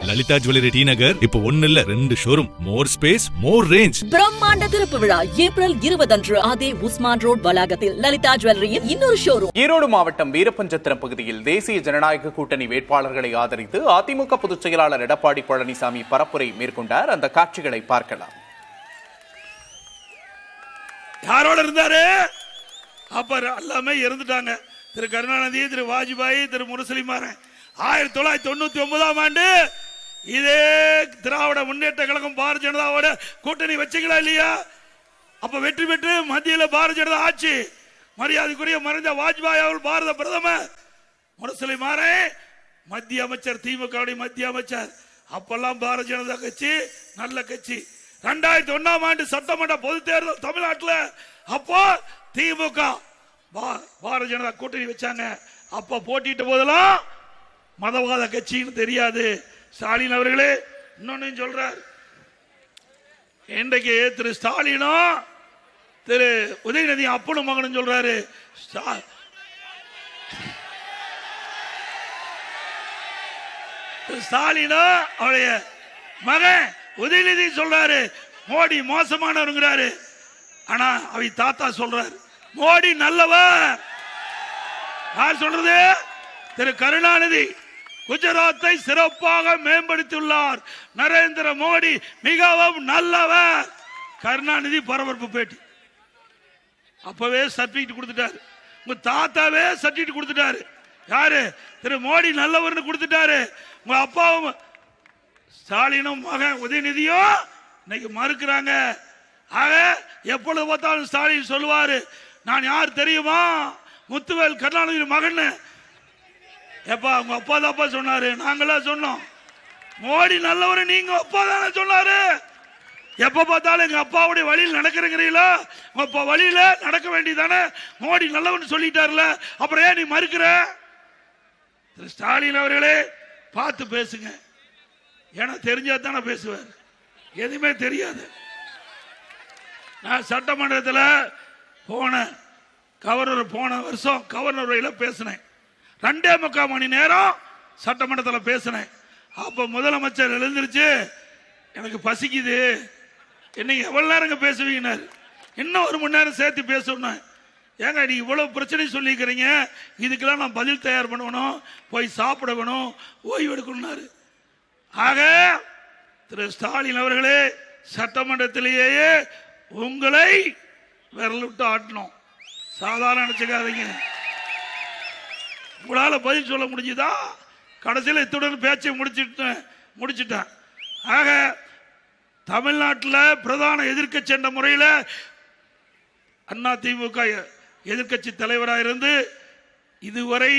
Lalitha jewellery T நகர் இப்போ 1 இல்ல 2 showroom, மோர் space, மோர் range. பிரம்மாண்ட திறப்பு விழா ஏப்ரல் 20 அன்று அதே உஸ்மான் ரோட் வளாகத்தில் லலிதா ஜுவல்லரியின் இன்னொரு ஷோரூம். ஈரோடு மாவட்டம் வீரப்பஞ்சத்திரம் பகுதியில் தேசிய ஜனநாயக கூட்டணி வேட்பாளர்களை ஆதரித்து அதிமுக பொதுச் செயலாளர் எடப்பாடி பழனிசாமி பரப்புரை மேற்கொண்டார். அந்த காட்சிகளை பார்க்கலாம். யாரோட இருந்தாரு? அப்ப எல்லாமே இருந்துட்டாங்க. திரு கருணாநிதி, திரு வாஜ்பாய், திரு முரசலிமாறன். 1999ஆம் ஆண்டு இதே திராவிட முன்னேற்ற கழகம் பாரதிய ஜனதாவோட கூட்டணி வச்சுங்களா இல்லையா? அப்ப வெற்றி பெற்று மத்தியில பாரதிய ஜனதா ஆட்சி. மரியாதைக்குரிய மறைந்த வாஜ்பாய் அவர்கள் பாரத பிரதமர், முரசலிமாறன் மத்திய அமைச்சர், திமுக மத்திய அமைச்சர். அப்பெல்லாம் பாரதிய ஜனதா கட்சி நல்ல கட்சி. 2001ஆம் ஆண்டு சட்டமன்ற பொது தேர்தல் தமிழ்நாட்டில் அப்போ திமுக பாரதிய ஜனதா கூட்டணி வச்சாங்க. அப்ப போட்டிட்ட போதெல்லாம் மதவாத கட்சின்னு தெரியாது. ஸ்டாலின் அவர்களே இன்னொன்னு சொல்றார். இன்றைக்கு திரு ஸ்டாலினும் திரு உதயநிதி அப்பனும் மகனும் சொல்றாரு. ஸ்டாலினும் அவருடைய மகன் உதயநிதி சொல்றாரு மோடி மோசமானவருங்கிறாரு. ஆனா அவை தாத்தா சொல்றாரு மோடி நல்லவர். யார் சொல்றது? திரு கருணாநிதி குஜராத்தை சிறப்பாக மேம்படுத்தியுள்ளார். நரேந்திர மோடி மிகவும் நல்லவர். கருணாநிதி பரபரப்பு பேட்டி. அப்பவே சர்டிபிகேட் கொடுத்துட்டாரு. உங்க தாத்தாவே சர்டிபிகேட் கொடுத்துட்டாரு. யாரு? திரு மோடி நல்லவர்னு கொடுத்துட்டாரு. உங்க அப்பாவும் ஸ்டாலினும் மகன் உதயநிதியும் இன்னைக்கு மறுக்கிறாங்க. ஆக எப்பொழுது பார்த்தாலும் ஸ்டாலின் சொல்லுவாரு நான் யார் தெரியுமா? முத்துவேல் கருணாநிதி மகன். எப்பா உங்க அப்பா தாப்பா சொன்னாரு, நாங்களா சொன்னோம். மோடி நல்லவரு நீங்க அப்பா தானே சொன்னாரு. எப்ப பார்த்தாலும் எங்க அப்பாவுடைய வழியில் நடக்கிறீங்களா? உங்க அப்பா வழியில நடக்க வேண்டியதானே. மோடி நல்லவன் சொல்லிட்டாருல, அப்புறம் ஏன் நீ மறுக்கிற? ஸ்டாலின் அவர்களே பார்த்து பேசுங்க. ஏன்னா தெரிஞ்சா தானே பேசுவார், எதுவுமே தெரியாது. நான் சட்டமன்றத்தில் போன வருஷம் கவர்னர் உரையில் பேசினேன். 2.25 மணி நேரம் சட்டமன்றத்தில் பேசினேன். அப்ப முதலமைச்சர் எழுந்திருச்சு எனக்கு பசிக்குது, இன்னைக்கு எவ்வளவு நேரம் பேசுவீங்க, இன்னும் 1 மணி நேரம் சேர்த்து பேசணும். ஏங்க நீ இவ்வளவு பிரச்சனை சொல்லிக்கிறீங்க, இதுக்கெல்லாம் நான் பதில் தயார் பண்ணணும், போய் சாப்பிட வேணும், ஓய்வு எடுக்கணும்னாரு. ஆக திரு ஸ்டாலின் அவர்களே சட்டமன்றத்திலேயே உங்களை விரல் விட்டு ஆட்டணும். சாதாரண நினைச்சுக்காதீங்க. உங்களால பதில் சொல்ல முடிஞ்சுதா? கடைசியில் இத்துடன் பேச்சை முடிச்சுட்டேன். ஆக தமிழ்நாட்டில் பிரதான எதிர்க்கட்சி என்ற முறையில் அதிமுக எதிர்க்கட்சி தலைவராக இருந்து இதுவரை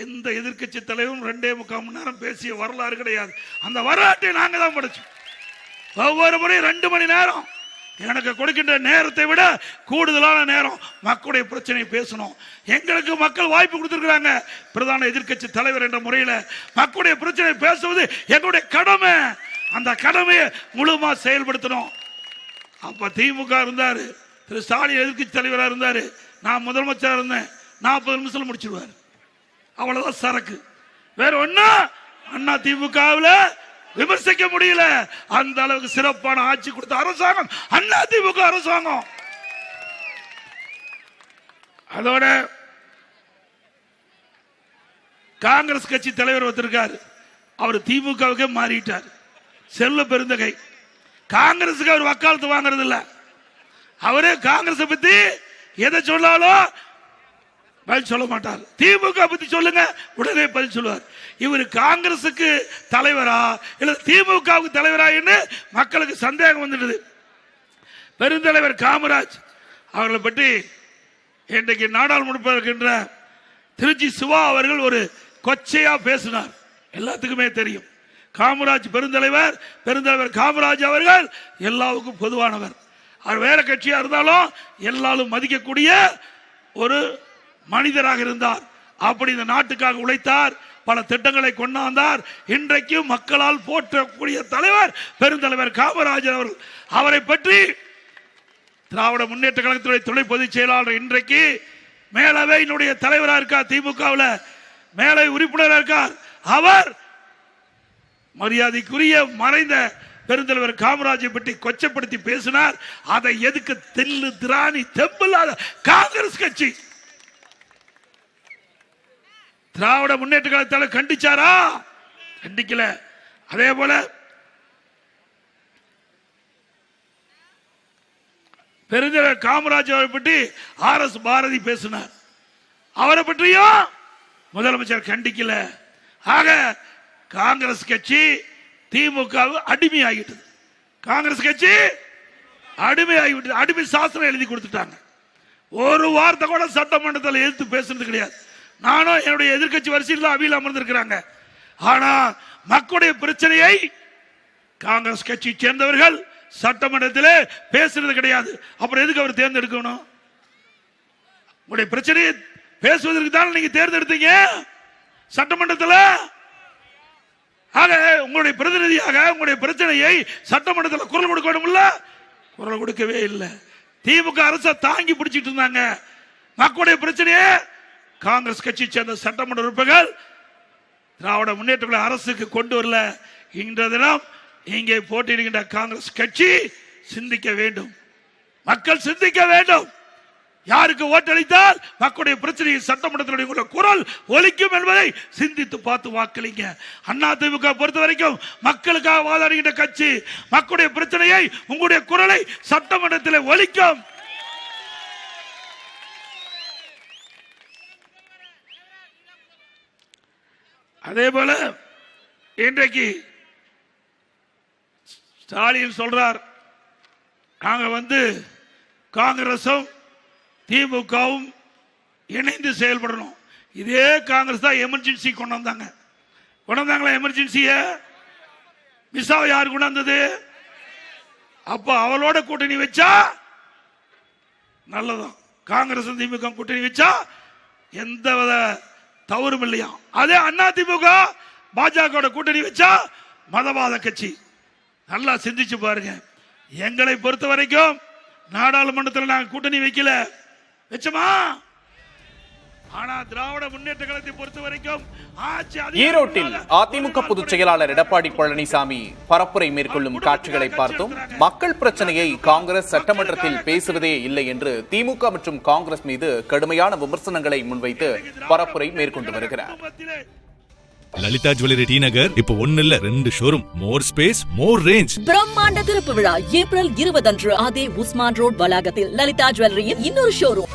எந்த எதிர்க்கட்சி தலைவரும் 2.25 மணி நேரம் பேசிய வரலாறு கிடையாது. அந்த வரலாற்றை நாங்க தான் படிச்சோம். ஒவ்வொரு முறையும் 2 மணி நேரம். எனக்கு கொடுக்கின்ற நேரத்தை விட கூடுதலான நேரம் மக்களுடைய பிரச்சனை பேசணும். எங்களுக்கு மக்கள் வாய்ப்பு கொடுத்திருக்கிறாங்க. பிரதான எதிர்க்கட்சி தலைவர் என்ற முறையில் மக்களுடைய பிரச்சனை பேசுவது எங்களுடைய கடமை. அந்த கடமையை முழுமா செயல்படுத்தணும். அப்ப திமுக இருந்தாரு, திரு ஸ்டாலின் எதிர்க்கட்சி தலைவராக இருந்தாரு, நான் முதலமைச்சராக இருந்தேன். 40 நிமிஷம் முடிச்சிருவாரு. அவ்வளவுதான் சரக்கு. வேற ஒன்னும் அதிமுகவில் விமர்சிக்க முடியல. அந்த அளவுக்கு சிறப்பான ஆட்சி கொடுத்த அரசாங்கம் அதிமுக அரசாங்கம். அதோட காங்கிரஸ் கட்சி தலைவர் வந்திருக்காரு. அவர் திமுகவுக்கு மாறிட்டார். செல்வ பெருந்தகை. காங்கிரசுக்கு அவர் வக்காலத்து வாங்கறது இல்ல. அவரு காங்கிரஸ் பத்தி எதை சொன்னாலும் பதில் சொல்ல மாட்டார். திமுக பத்தி சொல்லுங்க உடனே பதில் சொல்லுவார். இவர் காங்கிரசுக்கு தலைவரா இல்ல திமுகவுக்கு தலைவரா என்று மக்களுக்கு சந்தேகம் வந்துடுது. பெருந்தலைவர் காமராஜ் அவர்களை பற்றி இன்றைக்கு நாடாளுமன்ற இருக்கின்ற திருச்சி சிவா அவர்கள் ஒரு கொச்சையா பேசினார். எல்லாத்துக்குமே தெரியும். காமராஜ் பெருந்தலைவர் காமராஜ் அவர்கள் எல்லாருக்கும் பொதுவானவர். அவர் வேற கட்சியா இருந்தாலும் எல்லாரும் மதிக்கக்கூடிய ஒரு மனிதராக இருந்தார். அப்படி இந்த நாட்டுக்காக உழைத்தார். பல திட்டங்களை கொண்டாந்தார். இன்றைக்கும் மக்களால் போற்றக்கூடிய தலைவர் பெருந்தலைவர் காமராஜர் அவர்கள். அவரை பற்றி திராவிட முன்னேற்ற கழகத்துடைய துணை பொதுச் செயலாளர் இன்றைக்கு மேலவையினுடைய தலைவராக இருக்கார். திமுகவில் மேலவை உறுப்பினராக இருக்கார். அவர் மரியாதைக்குரிய மறைந்த பெருந்தலைவர் காமராஜை பற்றி கொச்சப்படுத்தி பேசினார். அதை எதுக்கு தெல்லு திராணி தெம்பில்லாத காங்கிரஸ் கட்சி திராவிட முன்னேற்ற கழகத்தால கண்டிச்சாரா? கண்டிக்கல. அதே போல பெருந்தலைவர் காமராஜ் அவரை பற்றி RS பாரதி பேசினார். அவரை பற்றியும் முதலமைச்சர் கண்டிக்கல. ஆக காங்கிரஸ் கட்சி திமுக அடிமையாகிட்டது. காங்கிரஸ் கட்சி அடிமையாகிவிட்டது. அடிமை சாசனம் எழுதி கொடுத்துட்டாங்க. ஒரு வார்த்தை கூட சட்டமன்றத்தில் எதிர்த்து பேசுறது கிடையாது. நானும் என்னுடைய எதிர்கட்சி வரிசையில் அவையில் அமர்ந்திருக்கிறாங்க. ஆனா மக்களுடைய பிரச்சனையை காங்கிரஸ் கட்சி சேர்ந்தவர்கள் சட்டமன்றத்தில் பேசுறது கிடையாது. அப்புறம் எதுக்கு அவர் தேர்ந்தெடுக்கணும்? உங்களுடைய பிரச்சனையை பேசுவதற்கு தான் நீங்க தேர்ந்தெடுத்தீங்க சட்டமன்றத்தில். ஆக உங்களுடைய பிரதிநிதியாக உங்களுடைய பிரச்சனையை சட்டமன்றத்தில் குரல் கொடுக்கணும்ல, குரல் கொடுக்கவே இல்லை. திமுக அரசை தாங்கி பிடிச்சிட்டு இருந்தாங்க. மக்களுடைய பிரச்சனையை காங்கிரஸ் கட்சி சேர்ந்த சட்டமன்ற உறுப்பினர்கள் திராவிட முன்னேற்ற அரசுக்கு கொண்டு வரல. இன்ற தினம் இங்கே போட்டியிடுகின்ற காங்கிரஸ் கட்சி சிந்திக்க வேண்டும். மக்கள் சிந்திக்க வேண்டும். யாருக்கு ஓட்டளித்தால் மக்களுடைய பிரச்சனையை சட்டமன்றத்தினுடைய குரல் ஒலிக்கும் என்பதை சிந்தித்து பார்த்து வாக்களிங்க. அதிமுக பொறுத்த வரைக்கும் மக்களுக்காக வாதாடுகின்ற கட்சி. மக்களுடைய பிரச்சனையை உங்களுடைய குரலை சட்டமன்றத்தில் ஒலிக்கும். அதே போல இன்றைக்கு ஸ்டாலின் சொல்றார், நாங்க காங்கிரசும் திமுகவும் இணைந்து செயல்படணும். இதே காங்கிரஸ் தான் எமர்ஜென்சி கொண்டாந்தாங்களா? எமர்ஜென்சிய மிஸ்ஸாவை யார் கொண்டாந்தது? அப்ப அவளோட கூட்டணி வச்சா நல்லதான். காங்கிரஸ் திமுக கூட்டணி வச்சா எந்த தவறும் இல்லையா? அதே அதிமுக பாஜக கூட்டணி வச்சா மதவாத கட்சி. நல்லா சிந்திச்சு பாருங்க. எங்களை பொறுத்த வரைக்கும் நாடாளுமன்றத்தில் நாங்கள் கூட்டணி வைக்கல, வச்சமா? ஆனா திராவிட முன்னேற்ற கழகத்தை பொறுத்த வரைக்கும் ஈரோட்டில் அதிமுக பொதுச் செயலாளர் எடப்பாடி பழனிசாமி பரப்புரை மேற்கொள்ளும் காட்சிகளை பார்த்தோம். மக்கள் பிரச்சனையை காங்கிரஸ் சட்டமன்றத்தில் பேசுவதே இல்லை என்று திமுக மற்றும் காங்கிரஸ் மீது கடுமையான விமர்சனங்களை முன்வைத்து பரப்புரை மேற்கொண்டு வருகிறார். லலிதா ஜுவல்லரி டி நகர் இப்ப 1 இல்ல 2 ஷோரூம். மோர் ஸ்பேஸ் மோர் ரேஞ்ச். பிரம்மாண்ட திறப்பு விழா ஏப்ரல் 20 அன்று அதே உஸ்மான் ரோட் வளாகத்தில் லலிதா ஜுவல்லரியின் இன்னொரு ஷோரூம்.